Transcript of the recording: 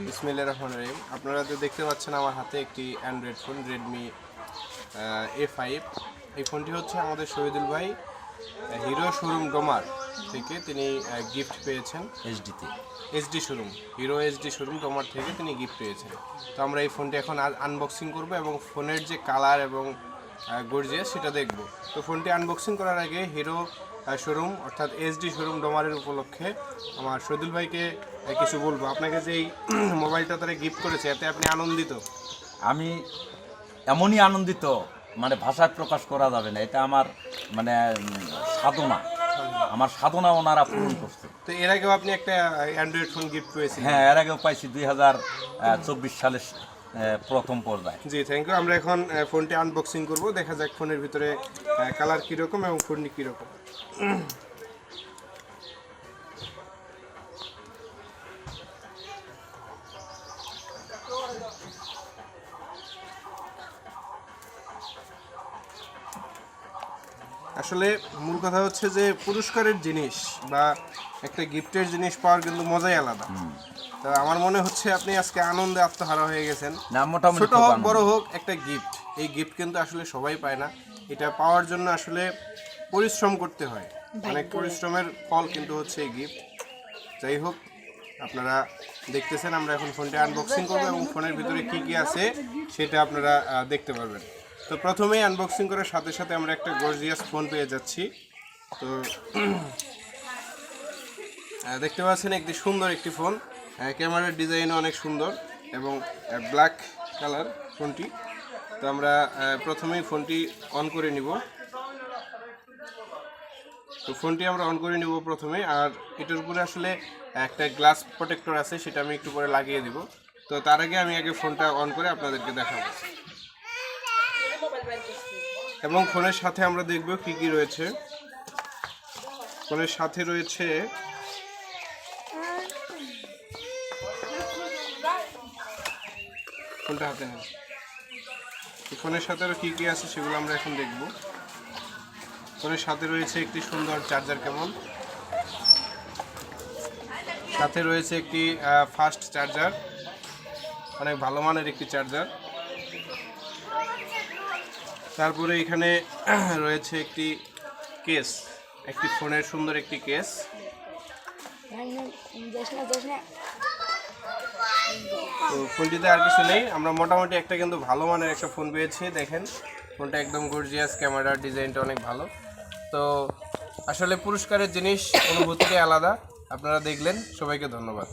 বিসমিল্লাহির রহমানির রহিম। আপনারা তো দেখতে পাচ্ছেন আমার হাতে একটি অ্যান্ড্রয়েড ফোন রেডমি A5। এই ফোনটি হচ্ছে আমাদের শহীদুল ভাই হিরো শোরুম ডোমার থেকে তিনি গিফট পেয়েছেন। HD showroom, hero HD showroom Domar থেকে তিনি গিফট পেয়েছেন। তো আমরা এই ফোনটি এখন আনবক্সিং করব এবং ফোনের যে কালার এবং গর্জিয়াস সেটা দেখব। তো ফোনটি আনবক্সিং করার আগে হিরো শোরুম অর্থাৎ এইচডি শোরুম ডোমারের উপলক্ষে আমার শহীদুল ভাইকে কিছু বলবো। আপনাকে যে এই মোবাইলটা তারা গিফট করেছে এতে আপনি আনন্দিত? আমি এমনই আনন্দিত, মানে ভাষায় প্রকাশ করা যাবে না। এটা আমার মানে সাধনা, আমার সাধনা ওনারা পূরণ করছে। তো এর আগেও আপনি একটা অ্যান্ড্রয়েড ফোন গিফট পেয়েছেন? হ্যাঁ, এর আগেও পাইছি 2024 সালের প্রথম পর্যায়ে। জি, থ্যাংক ইউ। আমরা এখন ফোনটি আনবক্সিং করব, দেখা যাক ফোনের ভিতরে কালার কীরকম এবং ফোনটি কীরকম। আসলে মূল কথা হচ্ছে যে পুরস্কারের জিনিস বা একটা গিফটের জিনিস পাওয়ার কিন্তু মজাই আলাদা। তো আমার মনে হচ্ছে আপনি আজকে আনন্দে আত্মহারা হয়ে গেছেন। না, মোটামুটি ছোট হোক বড় হোক একটা গিফট, এই গিফট কিন্তু আসলে সবাই পায় না। এটা পাওয়ার জন্য আসলে পরিশ্রম করতে হয়, অনেক পরিশ্রমের ফল কিন্তু হচ্ছে এই গিফট। যাই হোক, আপনারা দেখতেছেন আমরা এখন ফোনটি আনবক্সিং করবো এবং ফোনের ভিতরে কি কি আছে সেটা আপনারা দেখতে পারবেন। তো প্রথমেই আনবক্সিং করার সাথে সাথে আমরা একটা গর্জিয়াস ফোন পেয়ে যাচ্ছি। তো দেখতে পাচ্ছেন একটি সুন্দর একটি ফোন, ক্যামেরার ডিজাইনও অনেক সুন্দর এবং ব্ল্যাক কালার ফোনটি। তো আমরা প্রথমেই ফোনটি অন করে নিব। তো ফোনটি আমরা অন করে নিব প্রথমে, আর এটার উপরে আসলে একটা গ্লাস প্রোটেক্টর আছে, সেটা আমি একটু পরে লাগিয়ে দিব। তো তার আগে আমি আগে ফোনটা অন করে আপনাদেরকে দেখাবো এবং ফোনের সাথে আমরা দেখব কি কি রয়েছে। ফোনের সাথে রয়েছে ফোনটা হাতে নেন। ফোনের সাথে আরও কী কী আছে সেগুলো আমরা এখন দেখব। ফোনের সাথে রয়েছে একটি সুন্দর চার্জার কেবল, সাথে রয়েছে একটি ফাস্ট চার্জার, অনেক ভালো মানের একটি চার্জার। তারপরে এখানে রয়েছে একটি কেস, একটি ফোনের সুন্দর একটি কেস। তো ফোনটিতে আর কিছু নেই, আমরা মোটামুটি একটা কিন্তু ভালো মানের একটা ফোন পেয়েছি। দেখেন ফোনটা একদম গর্জিয়াস, ক্যামেরার ডিজাইনটা অনেক ভালো। তো আসলে পুরস্কারের জিনিস অনুভূতিটাই আলাদা। আপনারা দেখলেন, সবাইকে ধন্যবাদ।